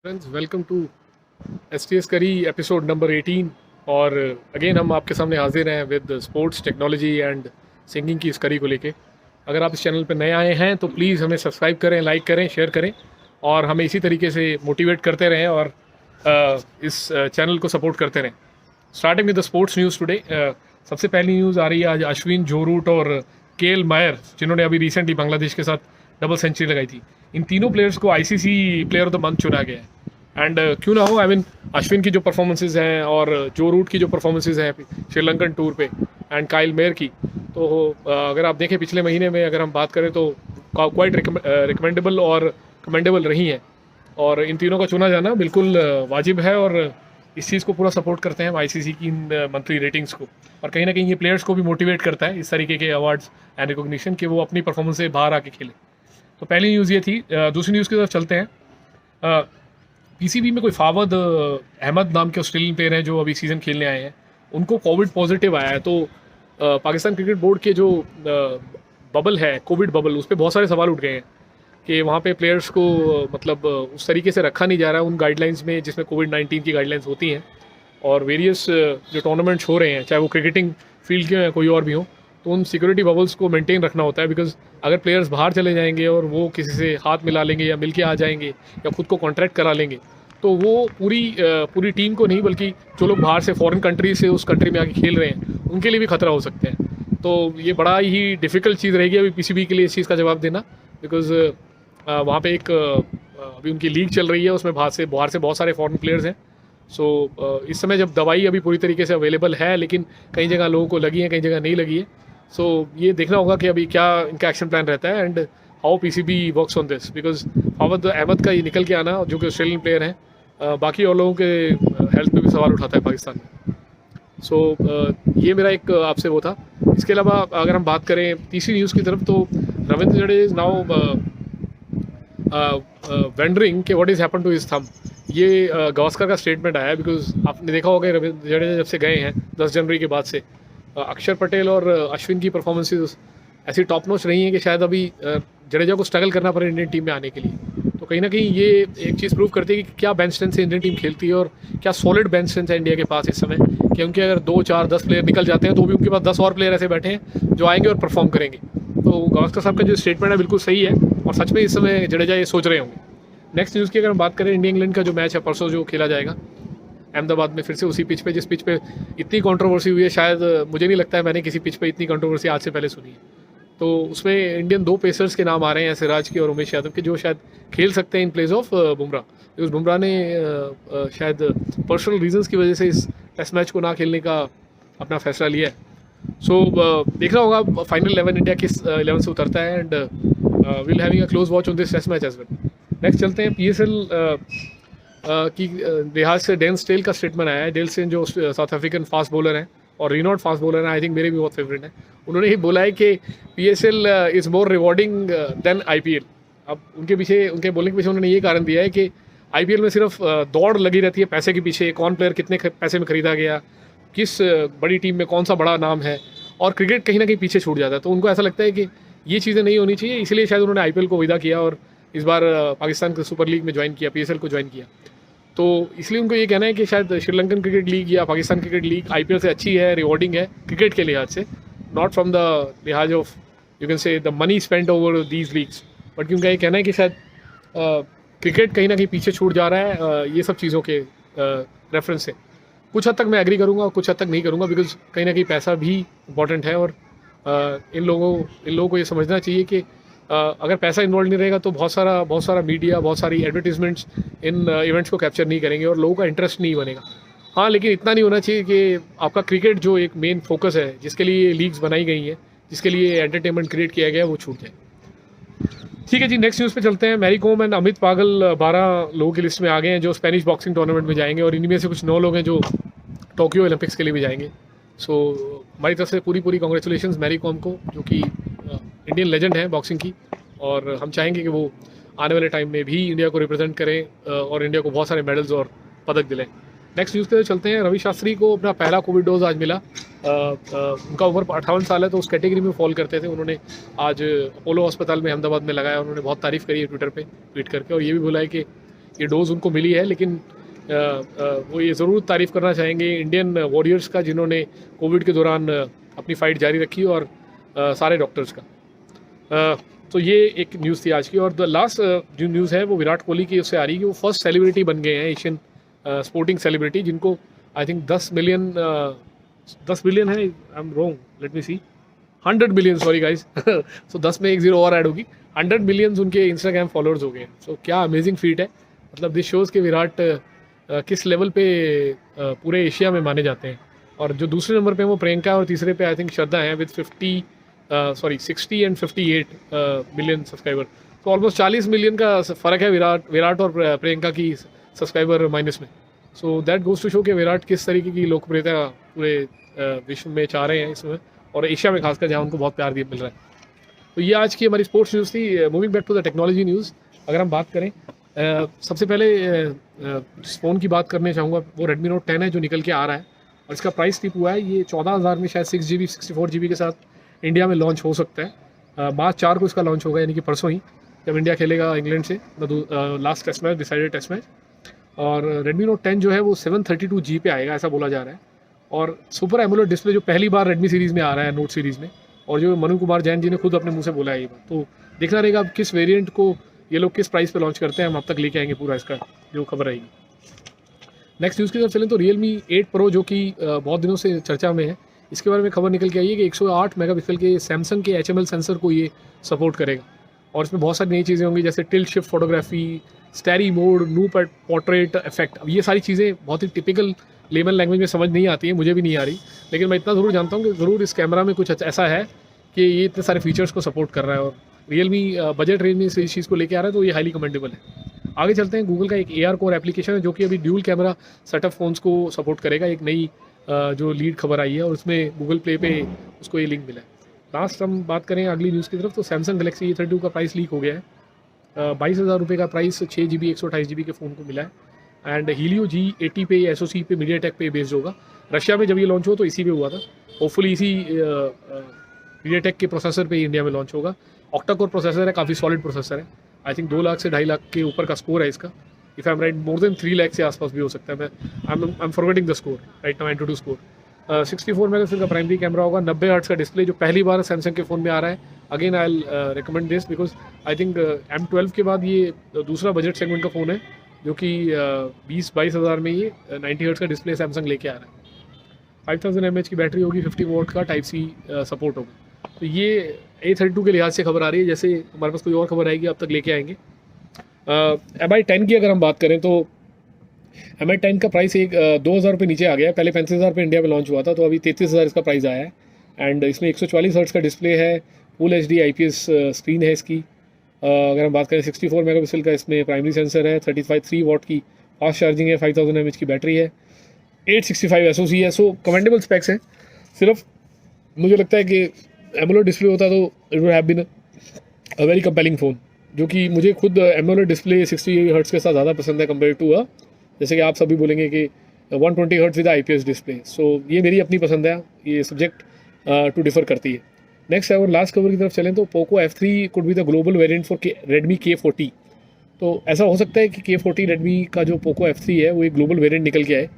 Friends, welcome to S T S curry episode number 18। और again हम आपके सामने हाजिर हैं with sports technology and singing की इस करी को लेके। अगर आप इस चैनल पर नए आए हैं तो प्लीज़ हमें सब्सक्राइब करें, लाइक करें, शेयर करें और हमें इसी तरीके से मोटिवेट करते रहें और इस चैनल को सपोर्ट करते रहें। Starting with the sports news today. सबसे पहली न्यूज़ आ रही है आज अश्विन, जो रूट और केएल मायर, जिन्होंने अभी रिसेंटली बांग्लादेश के साथ डबल सेंचुरी लगाई थी। इन तीनों प्लेयर्स को ICC player of the month चुना गया है। एंड क्यों ना हो, आई मीन अश्विन की जो परफॉर्मेंसेज हैं और जो रूट की जो परफॉर्मेंसेज हैं श्रीलंकन टूर पे एंड काइल मेयर की, तो अगर आप देखें पिछले महीने में अगर हम बात करें तो क्वाइट रिकमेंडेबल और कमेंडेबल रही हैं। और इन तीनों का चुना जाना बिल्कुल वाजिब है और इस चीज़ को पूरा सपोर्ट करते हैं हम आईसीसी की इन मंथली रेटिंग्स को। और कहीं ना कहीं ये प्लेयर्स को भी मोटिवेट करता है इस तरीके के अवार्ड्स एंड रिकॉग्निशन कि वो अपनी परफॉर्मेंस से बाहर आके खेले। तो पहली न्यूज़ ये थी। दूसरी न्यूज़ की तरफ चलते हैं। पीसीबी में कोई फावद अहमद नाम के ऑस्ट्रेलियन प्लेयर हैं जो अभी सीज़न खेलने आए हैं, उनको कोविड पॉजिटिव आया है। तो पाकिस्तान क्रिकेट बोर्ड के जो बबल है, कोविड बबल, उस पर बहुत सारे सवाल उठ गए हैं कि वहाँ पे प्लेयर्स को मतलब उस तरीके से रखा नहीं जा रहा है उन गाइडलाइंस में जिसमें कोविड-19 की गाइडलाइंस होती हैं। और वेरियस जो टूर्नामेंट्स हो रहे हैं, चाहे वो क्रिकेटिंग फील्ड के या कोई और भी हो, तो उन सिक्योरिटी बबल्स को मेंटेन रखना होता है। बिकॉज अगर प्लेयर्स बाहर चले जाएंगे और वो किसी से हाथ मिला लेंगे या मिल के आ जाएंगे या खुद को कॉन्ट्रैक्ट करा लेंगे, तो वो पूरी टीम को नहीं बल्कि जो लोग बाहर से फॉरेन कंट्री से उस कंट्री में आके खेल रहे हैं उनके लिए भी खतरा हो सकते हैं। तो ये बड़ा ही डिफ़िकल्ट चीज़ रहेगी अभी पीसीबी के लिए इस चीज़ का जवाब देना। बिकॉज वहाँ पे एक अभी उनकी लीग चल रही है, उसमें बाहर से बहुत सारे फॉरेन प्लेयर्स हैं। सो इस समय जब दवाई अभी पूरी तरीके से अवेलेबल है, लेकिन कई जगह लोगों को लगी है, कई जगह नहीं लगी है। सो ये देखना होगा कि अभी क्या इनका एक्शन प्लान रहता है and how PCB works on this. Because Fawad Ahmed का ये निकल के आना, जो कि ऑस्ट्रेलियन प्लेयर हैं, बाकी और लोगों के हेल्थ पे भी सवाल उठाता है पाकिस्तान में। ये मेरा एक आपसे वो था। इसके अलावा अगर हम बात करें तीसरी न्यूज़ की तरफ, तो Ravindra Jadeja is now wondering कि what is happen to his thumb. ये गावस्कर का स्टेटमेंट आया है। बिकॉज आपने देखा होगा रविंद्र जडेजा जब से गए हैं 10 जनवरी के बाद से, अक्षर पटेल और अश्विन की परफॉर्मेंसेज ऐसी टॉप नॉच रही हैं कि शायद अभी जडेजा को स्ट्रगल करना पड़े इंडियन टीम में आने के लिए। तो कहीं ना कहीं ये एक चीज़ प्रूव करती है कि क्या बेंच स्ट्रेंथ से इंडियन टीम खेलती है और क्या सॉलिड बेंच स्ट्रेंथ है इंडिया के पास इस समय, कि उनके अगर 2 4 10 प्लेयर निकल जाते हैं तो भी उनके पास 10 और प्लेयर ऐसे बैठे हैं जो आएंगे और परफॉर्म करेंगे। तो गावस्कर साहब का जो स्टेटमेंट है बिल्कुल सही है और सच में इस समय जडेजा ये सोच रहे होंगे। नेक्स्ट न्यूज़ की अगर हम बात करें, इंडिया इंग्लैंड का जो मैच है परसों जो खेला जाएगा अहमदाबाद में, फिर से उसी पिच पे जिस पिच पे इतनी कंट्रोवर्सी हुई है, शायद मुझे नहीं लगता है मैंने किसी पिच पे इतनी कंट्रोवर्सी आज से पहले सुनी है। तो उसमें इंडियन 2 पेसर्स के नाम आ रहे हैं, सिराज के और उमेश यादव के, जो शायद खेल सकते हैं in place of Bumrah. Because Bumrah ने शायद पर्सनल रीजंस की वजह से इस टेस्ट मैच को ना खेलने का अपना फैसला लिया है। देखना होगा फाइनल 11 इंडिया किस 11 से उतरता है and will having a close watch on this test match as well. Next चलते हैं पीएसएल की लिहाज से डेन स्टेल का स्टेटमेंट आया है। डेल स्टेन जो साउथ अफ्रीकन फास्ट बॉलर हैं और रिनोड फास्ट बॉलर हैं, आई थिंक मेरे भी बहुत फेवरेट हैं। उन्होंने ही बोला है कि PSL is more rewarding than IPL. अब उनके बोलने के पीछे उन्होंने ये कारण दिया है कि आईपीएल में सिर्फ दौड़ लगी रहती है पैसे के पीछे, कौन प्लेयर कितने पैसे में खरीदा गया, किस बड़ी टीम में कौन सा बड़ा नाम है, और क्रिकेट कहीं ना कहीं पीछे छूट जाता है। तो उनको ऐसा लगता है कि ये चीज़ें नहीं होनी चाहिए, इसलिए शायद उन्होंने आईपीएल को विदा किया और इस बार पाकिस्तान के सुपर लीग में ज्वाइन किया, पीएसएल को ज्वाइन किया। तो इसलिए उनको ये कहना है कि शायद श्रीलंकन क्रिकेट लीग या पाकिस्तान क्रिकेट लीग आईपीएल से अच्छी है, रिवॉर्डिंग है क्रिकेट के लिहाज से, नॉट फ्रॉम द लिहाज of you can say the money spend over these leagues. But उनका ये कहना है कि शायद क्रिकेट कहीं ना कहीं पीछे छूट जा रहा है ये सब चीज़ों के रेफरेंस से। कुछ हद तक मैं एग्री करूँगा और कुछ हद तक नहीं करूँगा, बिकॉज कहीं ना कहीं पैसा भी इंपॉर्टेंट है। और इन लोगों को ये समझना चाहिए कि अगर पैसा इन्वॉल्व नहीं रहेगा तो बहुत सारा मीडिया, बहुत सारी एडवर्टीजमेंट्स इन इवेंट्स को कैप्चर नहीं करेंगे और लोगों का इंटरेस्ट नहीं बनेगा। हाँ, लेकिन इतना नहीं होना चाहिए कि आपका क्रिकेट जो एक मेन फोकस है, जिसके लिए लीग्स बनाई गई हैं, जिसके लिए एंटरटेनमेंट क्रिएट किया गया है, वो छूट जाए। ठीक है जी, नेक्स्ट न्यूज़ पे चलते हैं। मैरी कॉम एंड अमित पागल 12 लोगों की लिस्ट में आ गए हैं जो स्पेनिश बॉक्सिंग टूर्नामेंट में जाएंगे, और इनमें से कुछ 9 लोग हैं जो टोक्यो ओलंपिक्स के लिए भी जाएंगे। हमारी तरफ से पूरी कॉन्ग्रेचुलेशंस मैरी कॉम को, जो कि इंडियन लेजेंड है बॉक्सिंग की, और हम चाहेंगे कि वो आने वाले टाइम में भी इंडिया को रिप्रेजेंट करें और इंडिया को बहुत सारे मेडल्स और पदक दिलाएं। नेक्स्ट न्यूज़ पे चलते हैं। रवि शास्त्री को अपना पहला कोविड डोज आज मिला। उनका उम्र 58 साल है, तो उस कैटेगरी में फॉल करते थे। उन्होंने आज अपोलो अस्पताल में अहमदाबाद में लगाया। उन्होंने बहुत तारीफ़ करी है ट्विटर पे ट्वीट करके, और ये भी बोला है कि ये डोज उनको मिली है, लेकिन वो ये ज़रूर तारीफ़ करना चाहेंगे इंडियन वॉरियर्स का, जिन्होंने कोविड के दौरान अपनी फ़ाइट जारी रखी, और सारे डॉक्टर्स का। तो ये एक न्यूज़ थी आज की। और द लास्ट जो न्यूज़ है वो विराट कोहली की उससे आ रही है कि वो फर्स्ट सेलिब्रिटी बन गए हैं, एशियन स्पोर्टिंग सेलिब्रिटी, जिनको आई थिंक 10 बिलियन है, I am wrong, let me see, 100 billion, sorry guys. So 10 में एक जीरो और ऐड होगी, 100 बिलियन उनके इंस्टाग्राम फॉलोअर्स हो गए हैं। सो क्या अमेजिंग फीट है, मतलब दिस शोज़ के विराट किस लेवल पे पूरे एशिया में माने जाते हैं। और जो दूसरे नंबर पे हैं वो प्रियंका, और तीसरे पे आई थिंक श्रद्धा हैं विद 60 एंड 58 मिलियन सब्सक्राइबर। तो ऑलमोस्ट 40 मिलियन का फ़र्क है विराट और प्रियंका की सब्सक्राइबर माइनस में। So that goes to show कि विराट किस तरीके की लोकप्रियता पूरे विश्व में चाह रहे हैं इसमें, और एशिया में खासकर, जहाँ उनको बहुत प्यार दिया मिल रहा है। तो ये आज की हमारी स्पोर्ट्स न्यूज़ थी। Moving back to the technology news, अगर हम बात करें, सबसे पहले जिस फ़ोन की बात करने चाहूँगा वो Redmi Note 10 है, जो निकल के आ रहा है, और इसका प्राइस टिप हुआ है। ये 14,000 में शायद 6GB 64GB के साथ इंडिया में लॉन्च हो सकता है। मार्च 4 को इसका लॉन्च होगा, यानी कि परसों ही, जब इंडिया खेलेगा इंग्लैंड से last test match, decided test match. और Redmi Note 10 जो है वो 732G पे आएगा, ऐसा बोला जा रहा है। और सुपर एमोलेड डिस्प्ले जो पहली बार Redmi सीरीज़ में आ रहा है, नोट सीरीज़ में, और जो मनु कुमार जैन जी ने खुद अपने मुंह से बोला है ये बात। तो देखना रहेगा अब किस वेरिएंट को ये लोग किस प्राइस पे लॉन्च करते हैं, हम अब तक लेके आएंगे पूरा इसका जो खबर रहेगी। नेक्स्ट न्यूज़ की तरफ चलें तो Realme 8 Pro, जो कि बहुत दिनों से चर्चा में है, इसके बारे में खबर निकल के आई है कि 108 मेगापिक्सल के सैमसंग के HML सेंसर को ये सपोर्ट करेगा। और इसमें बहुत सारी नई चीज़ें होंगी, जैसे tilt shift photography, starry mode, new portrait effect. अब ये सारी चीज़ें बहुत ही टिपिकल लेमन लैंग्वेज में समझ नहीं आती है, मुझे भी नहीं आ रही, लेकिन मैं इतना ज़रूर जानता हूँ कि ज़रूर इस कैमरा में कुछ ऐसा है कि ये इतने सारे फीचर्स को सपोर्ट कर रहा है, और Realme बजट रेंज में इस चीज़ को लेके आ रहा है, तो ये हाईली कमेंडेबल है। आगे चलते हैं, गूगल का एक AR कोर एप्लीकेशन है, जो कि अभी ड्यूल कैमरा सेटअप फ़ोन्स को सपोर्ट करेगा। एक नई जो लीड खबर आई है, और उसमें गूगल प्ले पे उसको ये लिंक मिला है। लास्ट हम बात करें अगली न्यूज़ की तरफ, तो सैमसंग गैलेक्सी A32 का प्राइस लीक हो गया है। 22,000 रुपये का प्राइस 6GB 128GB के फ़ोन को मिला है। एंड Helio G80 पे, SoC पे, MediaTek पे बेस्ड होगा। रशिया में जब ये लॉन्च हुआ तो इसी पे हुआ था। होपफुली इसी MediaTek के प्रोसेसर पे इंडिया में लॉन्च होगा। ऑक्टा कोर प्रोसेसर है, काफ़ी सॉलिड प्रोसेसर है। आई थिंक 2 लाख से 2.5 लाख के ऊपर का स्कोर है इसका। If I am right, more than 3 lakh से आसपास भी हो सकता है। I am forgetting the score right now, AnTuTu score. 64 megapixel का प्राइमरी कैमरा होगा, 90 हर्ट्ज का डिस्प्ले, जो पहली बार सैमसंग के फ़ोन में आ रहा है। Again I will recommend this because I think M12 के बाद ये दूसरा बजट सेगमेंट का फ़ोन है, जो कि 20-22 हज़ार में ये 90 हर्ट्ज का डिस्प्ले सैमसंग लेके आ रहा है। 5000 mAh की बैटरी होगी, 50 वोल्ट का टाइप C सपोर्ट होगा। तो ये A32 के लिहाज से खबर आ रही है, जैसे हमारे पास कोई और खबर आएगी अब तक लेके आएंगे। MI 10 की अगर हम बात करें तो MI 10 का प्राइस 2,000 रुपये नीचे आ गया है। पहले 35,000 रुपये इंडिया में लॉन्च हुआ था, तो अभी 33,000 इसका प्राइस आया है। एंड इसमें 144 हर्ट्ज का डिस्प्ले है, फुल HD IPS स्क्रीन है इसकी। अगर हम बात करें 64 मेगापिक्सल का इसमें प्राइमरी सेंसर है, 3 वॉट की फास्ट चार्जिंग है, 5000 mAh की बैटरी है, 865 SoC है। सो कमेंडेबल स्पेक्स हैं। सिर्फ मुझे लगता है कि एमोलेड डिस्प्ले होता तो it would have been a very compelling phone, जो कि मुझे खुद एमोलेड डिस्प्ले 60 हर्ट्ज के साथ ज़्यादा पसंद है कंपेयर टू जैसे कि आप सभी बोलेंगे कि 120 हर्ट्ज विद IPS डिस्प्ले। सो ये मेरी अपनी पसंद है, ये सब्जेक्ट टू डिफर करती है। नेक्स्ट है, और लास्ट खबर की तरफ चलें तो Poco F3 could be the global variant for Redmi K40। तो ऐसा हो सकता है कि K40 Redmi का जो पोको F3 है वो एक ग्लोबल वेरिएंट निकल के आए,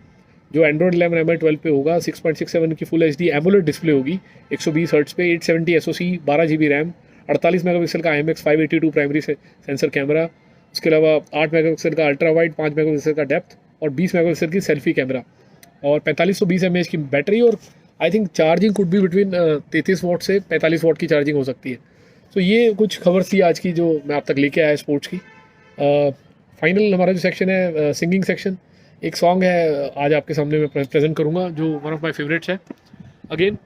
जो Android 11 MI 12 पे होगा। 6.67 की फुल HD एमोलेड डिस्प्ले होगी, 120 हर्ट्ज पे, 870 SoC, 12GB रैम, 48 मेगापिक्सल का IMX 582 प्राइमरी सेंसर कैमरा, उसके अलावा 8 मेगापिक्सल का अल्ट्रा वाइड, 5 मेगापिक्सल का डेप्थ, और 20 मेगापिक्सल की सेल्फी कैमरा, और 4520 mAh की बैटरी। और I think charging could be between 33 what से 45 वॉट की चार्जिंग हो सकती है। तो ये कुछ खबर थी आज की, जो मैं आप तक लेके आया स्पोर्ट्स की। फाइनल हमारा जो सेक्शन है, सिंगिंग सेक्शन, एक सॉन्ग है आज आपके सामने मैं प्रेजेंट करूँगा, जो वन ऑफ माई फेवरेट्स है अगेन,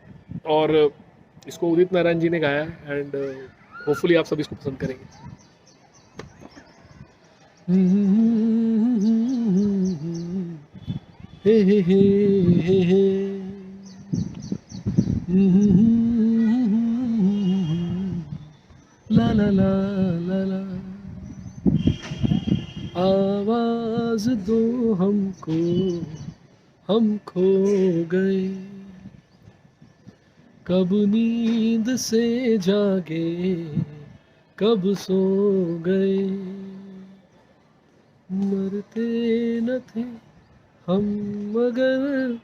और इसको उदित नारायण जी ने गाया है। एंड होपफुली आप सभी इसको पसंद करेंगे। हे हे हे हे हे ला ला ला ला ला, आवाज दो हमको, हम खो गए, कब नींद से जागे, कब सो गए, मर थे हम, मगर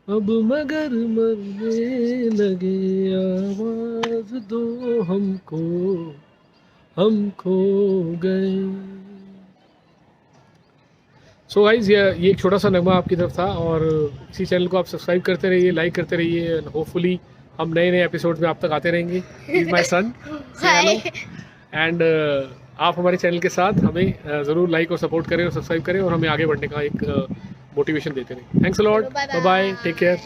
अब मगर मरने लगे, आवाज दो हमको, हम खो गए। सो गाइज ये एक छोटा सा नगमा आपकी तरफ था, और इसी चैनल को आप सब्सक्राइब करते रहिए, लाइक करते रहिए, होपफुली हम नए नए एपिसोड में आप तक आते रहेंगे। इज माई सन एंड आप हमारे चैनल के साथ हमें ज़रूर लाइक और सपोर्ट करें और सब्सक्राइब करें और हमें आगे बढ़ने का एक मोटिवेशन देते रहें। Thanks a lot, bye bye, take care.